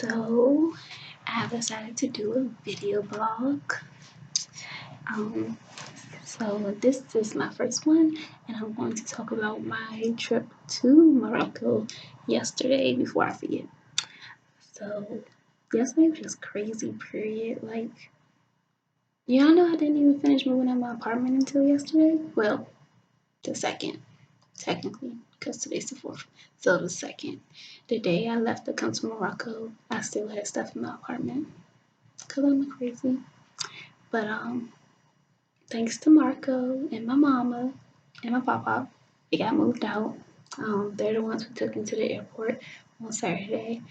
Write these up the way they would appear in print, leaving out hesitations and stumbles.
So I have decided to do a video blog. So this is my first one, and I'm going to talk about my trip to Morocco yesterday before I forget. So yesterday was just crazy, period. Like, y'all know I didn't even finish moving out my apartment until yesterday. Well, the second, technically, because today's the fourth. So the second, the day I left to come to Morocco, I still had stuff in my apartment. Cause I'm crazy. But thanks to Marco and my mama and my papa, they got moved out. They're the ones who took me to the airport on Saturday.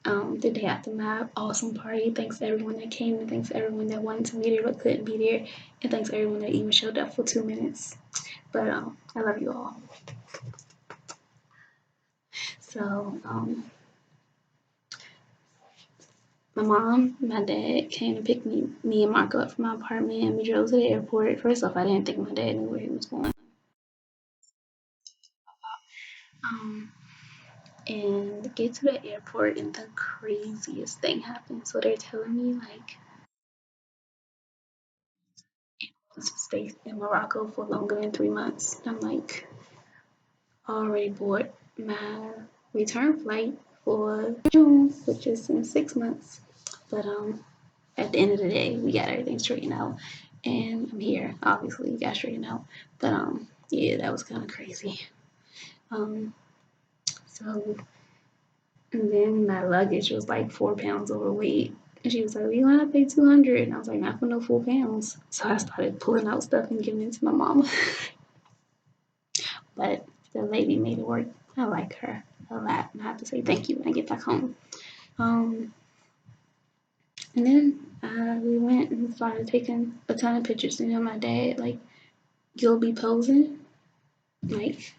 The day after my awesome party. Thanks to everyone that came, and thanks to everyone that wanted to be there but couldn't be there, and thanks to everyone that even showed up for 2 minutes. But I love you all. So my mom, my dad came to pick me and Marco up from my apartment, and we drove to the airport. First off, I didn't think my dad knew where he was going. Um, and get to the airport, and the craziest thing happened. So they're telling me like to stay in Morocco for longer than 3 months. I'm like, I already bought my return flight for June, which is in 6 months. But at the end of the day, we got everything straightened out, and I'm here. Obviously, got straightened out. But yeah, that was kind of crazy. Um, so and then my luggage was like 4 pounds overweight. And she was like, "We gonna pay 200." And I was like, "Not for no 4 pounds." So I started pulling out stuff and giving it to my mama. But the lady made it work. I like her a lot. And I have to say thank you when I get back home. Um, and then we went and started taking a ton of pictures. You know, my dad, like, you'll be posing, like,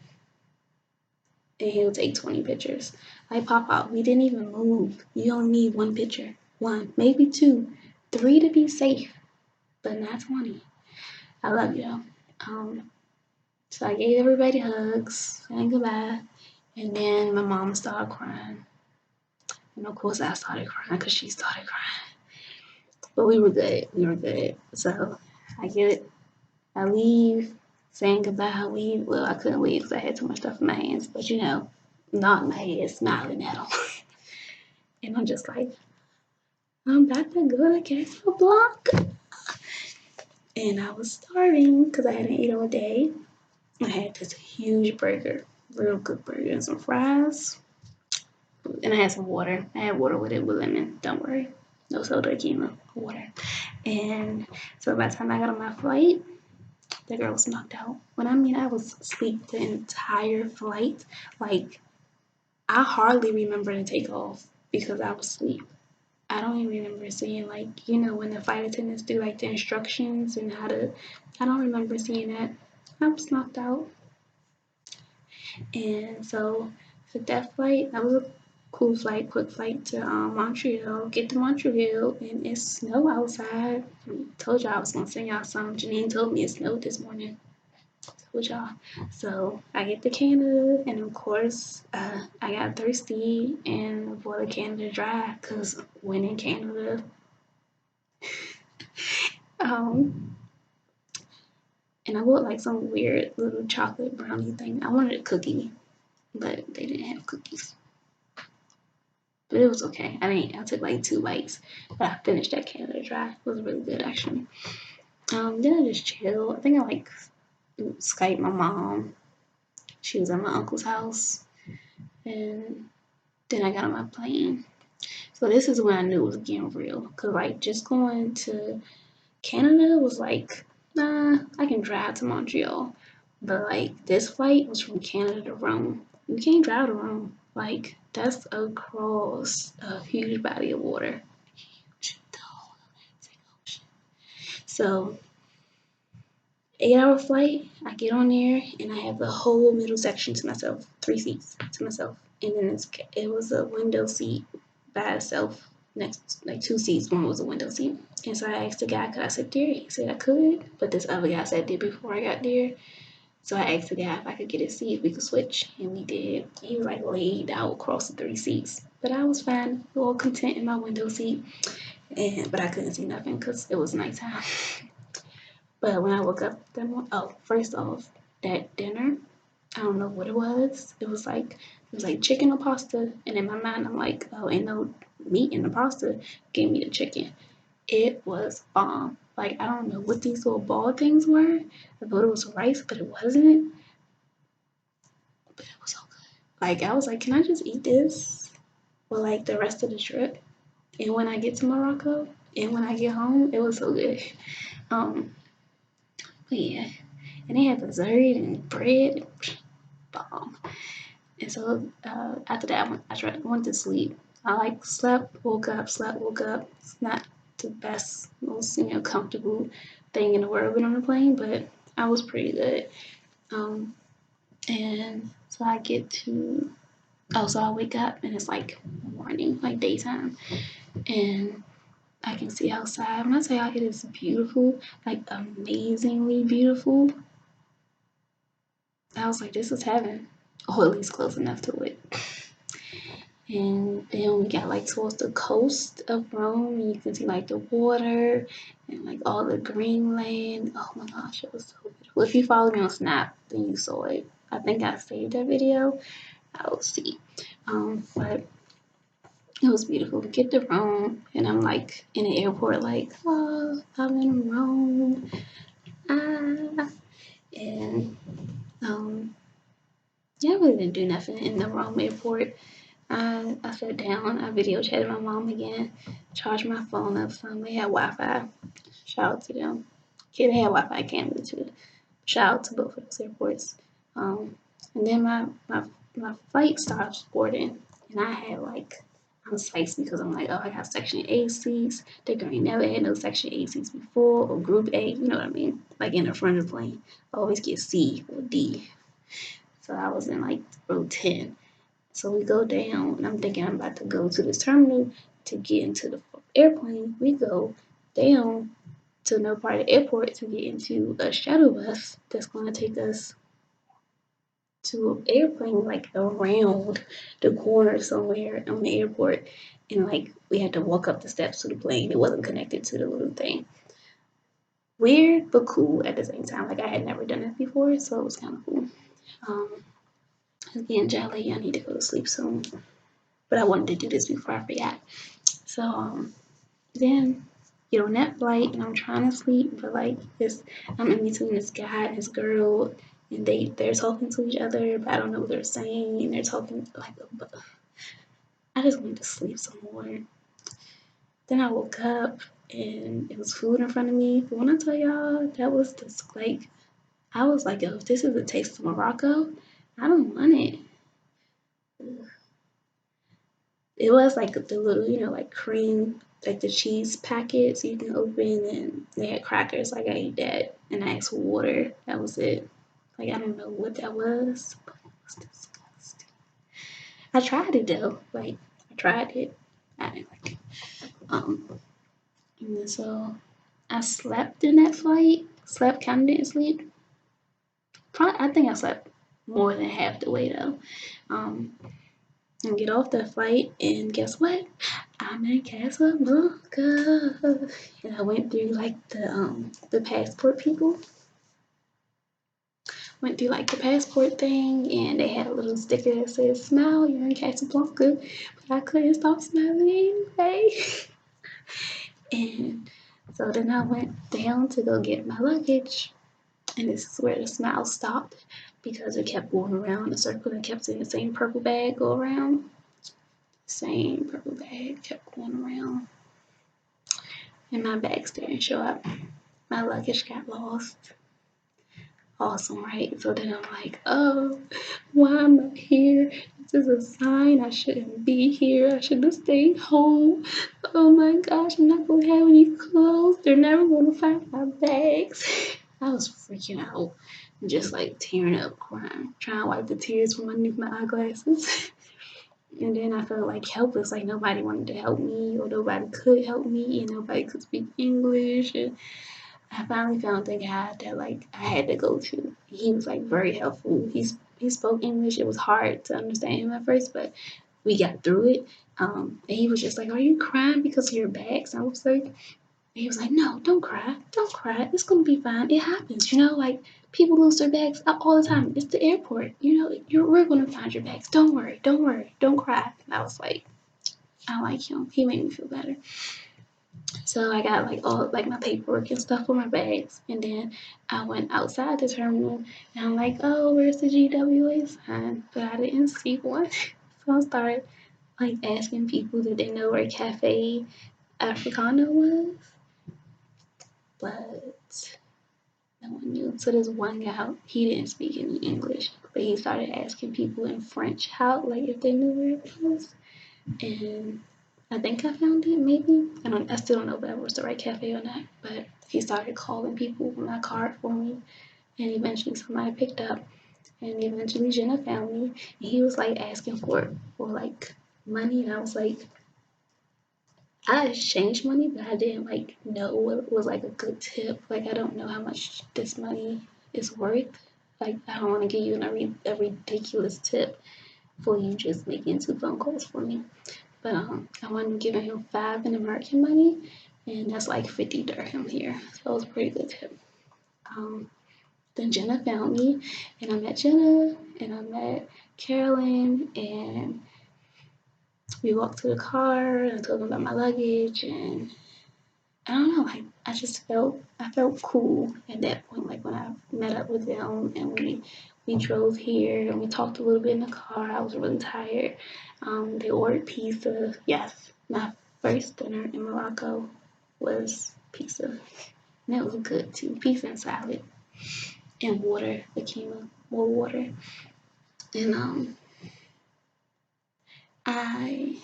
and he'll take 20 pictures. Like, pop out. We didn't even move. You only need one picture. One, maybe two, three to be safe, but not 20. I love you though. So I gave everybody hugs, saying goodbye, and then my mom started crying. And of course I started crying because she started crying. But we were good. We were good. So I get it. I leave, saying goodbye. I leave. Well, I couldn't leave because I had too much stuff in my hands. But you know, nodding my head, smiling at them. And I'm just like, I'm about to go to Casablanca. And I was starving because I hadn't eaten all day. I had this huge burger, real good burger, and some fries. And I had some water. I had water with it with lemon. Don't worry. No soda, quinoa, water. And so by the time I got on my flight, the girl was knocked out. When I mean I was asleep the entire flight, like I hardly remember the takeoff because I was asleep. I don't even remember seeing like, you know, when the flight attendants do like the instructions and how to, I don't remember seeing that. I was knocked out. And so for that flight, that was a cool flight, quick flight to Montreal. Get to Montreal, and it snowed outside. I told y'all I was gonna send y'all some. Janine told me it snowed this morning. Told y'all. So I get to Canada, and of course, I got thirsty and bought a Canada Dry because when in Canada, um, and I bought like some weird little chocolate brownie thing. I wanted a cookie, but they didn't have cookies. But it was okay. I took like 2 bites, but I finished that Canada Dry. It was really good actually. Then I just chilled. I think I like Skyped my mom. She was at my uncle's house, and then I got on my plane. So this is when I knew it was getting real. Cause like just going to Canada was like, nah, I can drive to Montreal. But like this flight was from Canada to Rome. You can't drive to Rome. Like that's across a huge body of water. Huge, the whole Atlantic Ocean. So 8 hour flight, I get on there and I have the whole middle section to myself, 3 seats to myself. And then it was a window seat by itself, next like 2 seats, one was a window seat. And so I asked the guy, could I sit there? He said I could, but this other guy sat there before I got there. So I asked the guy if I could get a seat, if we could switch, and we did. He was like laid out across the 3 seats, but I was fine, all content in my window seat, but I couldn't see nothing because it was nighttime. But when I woke up that morning, oh, first off, that dinner, I don't know what it was. It was like chicken or pasta, and in my mind I'm like, oh, ain't no meat in the pasta. Give me the chicken. It was bomb. Like I don't know what these little ball things were. I thought it was rice, but it wasn't. But it was so good. Like I was like, can I just eat this for like the rest of the trip? And when I get to Morocco, and when I get home, it was so good. Um, but yeah, and they had dessert and bread, bomb. And so after that, went to sleep. I like slept, woke up, slept, woke up. It's not the best, most comfortable thing in the world being on a plane, but I was pretty good. Um, and so I get to so I wake up and it's like morning, like daytime, and I can see outside. When I tell y'all it is beautiful, like amazingly beautiful, I was like, this is heaven, or at least close enough to it. And then we got like towards the coast of Rome, and you can see like the water and like all the green land. Oh my gosh, it was so beautiful. If you follow me on Snap, then you saw it. I think I saved that video. I'll see. But it was beautiful. We get to Rome, and I'm like in the airport, like, oh, I'm in Rome. Ah. And yeah, I really didn't do nothing in the Rome airport. I sat down, I video chatted my mom again, charged my phone up some. They had Wi Fi. Shout out to them. Yeah, they had Wi Fi in Canada too. Shout out to both of those airports. Um, and then my flight starts boarding, and I had like, I'm spiced because I'm like, oh, I got Section A seats. They ain't never had no Section A seats before, or Group A, you know what I mean? Like in the front of the plane. I always get C or D. So I was in like row 10. So we go down, and I'm thinking I'm about to go to this terminal to get into the airplane. We go down to another part of the airport to get into a shuttle bus that's going to take us to an airplane like around the corner somewhere on the airport. And like we had to walk up the steps to the plane. It wasn't connected to the little thing. Weird but cool at the same time. Like I had never done it before, so it was kind of cool. Again, jelly, I need to go to sleep soon. But I wanted to do this before I forgot. So then get on that flight and I'm trying to sleep, but like this, I'm in between this guy and this girl, and they're talking to each other, but I don't know what they're saying, and they're talking like, I just wanted to sleep some more. Then I woke up and it was food in front of me. But when I tell y'all that was just like, I was like, yo, if this is a taste of Morocco, I don't want it. It was like the little, like cream, like the cheese packets you can open, and they had crackers. Like I ate that, and I asked for water. That was it. Like I don't know what that was, but it was disgusting. I tried it though. Like I tried it. I didn't like it. And so I slept in that flight. Slept, kind of didn't sleep. Probably, I think I slept more than half the way though. Um, and get off the flight, and guess what? I'm in Casablanca. And I went through like the passport people. Went through like the passport thing, and they had a little sticker that says smile, you're in Casablanca. But I couldn't stop smiling anyway. And so then I went down to go get my luggage. And this is where the smile stopped because it kept going around in a circle and kept seeing the same purple bag go around. Same purple bag kept going around. And my bags didn't show up. My luggage got lost. Awesome, right? So then I'm like, oh, why am I here? This is a sign I shouldn't be here. I should have stayed home. Oh my gosh, I'm not going to have any clothes. They're never going to find my bags. I was freaking out, just like tearing up, crying, trying to wipe the tears from underneath my eyeglasses. And then I felt like helpless, like nobody wanted to help me, or nobody could help me, and nobody could speak English. And I finally found the guy that like I had to go to. He was like very helpful. He spoke English. It was hard to understand him at first, but we got through it. And he was just like, "Are you crying because of your bags?" And I was like, he was like, "No, don't cry, don't cry. It's gonna be fine. It happens, you know. Like people lose their bags all the time. It's the airport, you know. We're gonna find your bags. Don't worry, don't worry, don't cry." And I was like, I like him. He made me feel better. So I got like all like my paperwork and stuff for my bags, and then I went outside the terminal, and I'm like, "Oh, where's the GWA sign?" But I didn't see one, so I started like asking people, did they know where Cafe Africano was? But no one knew. So this one guy, he didn't speak any English, but he started asking people in French how, like, if they knew where it was. And I think I found it, maybe. I still don't know if that was the right cafe or not. But he started calling people with my card for me, and eventually somebody picked up, and eventually Jenna found me, and he was like asking for like money, and I was like, I exchanged money, but I didn't like know what was like a good tip. Like I don't know how much this money is worth. Like I don't want to give you a ridiculous tip for you just making 2 phone calls for me. But I wanted to give him 5 in American money, and that's like 50 dirham here. So it was a pretty good tip. Um, then Jenna found me, and I met Jenna, and I met Carolyn, and we walked to the car, and I told them about my luggage, and I don't know, like I felt cool at that point, like when I met up with them and we drove here and we talked a little bit in the car. I was really tired. They ordered pizza. Yes, my first dinner in Morocco was pizza. And it was good too. Pizza and salad and water. It came with more water. And I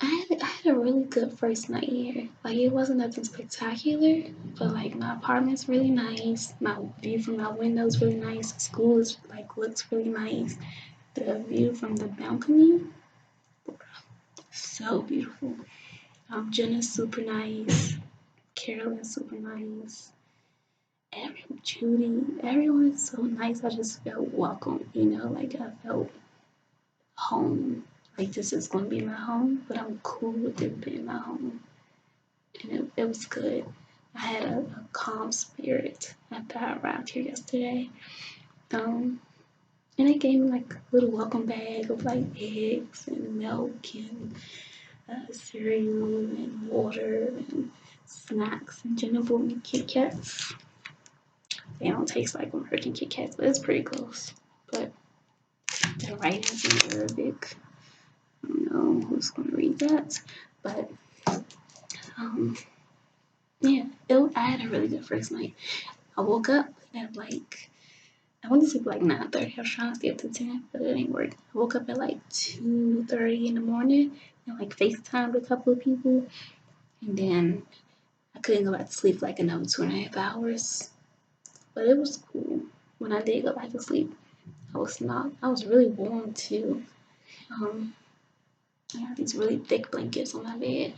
I had a really good first night here. Like it wasn't nothing spectacular, but like my apartment's really nice. My view from my window's really nice. The school is like looks really nice. The view from the balcony, so beautiful. Jenna's super nice. Carolyn's super nice. Judy, everyone is so nice. I just felt welcome, you know, like I felt home. Like this is gonna be my home, but I'm cool with it being my home. And it was good. I had a calm spirit after I arrived here yesterday. Um, and they gave me like a little welcome bag of like eggs and milk and cereal and water and snacks. And Jenna bought me Kit Kats. They don't taste like American Kit Kats, but it's pretty close. But the writing's in Arabic. I don't know who's gonna read that, but um, yeah, I had a really good first night. I woke up at like I went to sleep like 9:30. I was trying to stay up to 10, but it didn't work. I woke up at like 2:30 in the morning and like FaceTimed a couple of people, and then I couldn't go back to sleep for like another 2.5 hours. But it was cool. When I did go back to sleep, I was really warm too. Um, I had these really thick blankets on my bed,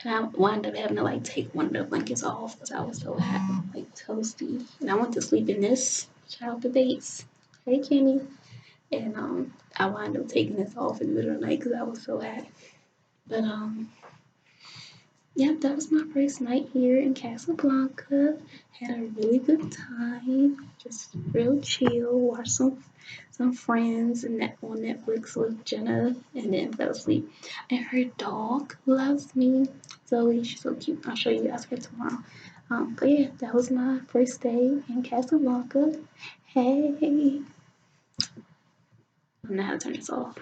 and I wound up having to like take one of the blankets off because I was so hot, like toasty. And I went to sleep in this. Shout out to Bates. Hey Kenny. And I wound up taking this off in the middle of the night because I was so hot. But yeah, that was my first night here in Casablanca. Had a really good time. Just real chill. Watched some friends and that on Netflix with Jenna, and then fell asleep. And her dog loves me. Zoe, she's so cute. I'll show you guys her tomorrow. But yeah, that was my first day in Casablanca. Hey, I don't know how to turn this off.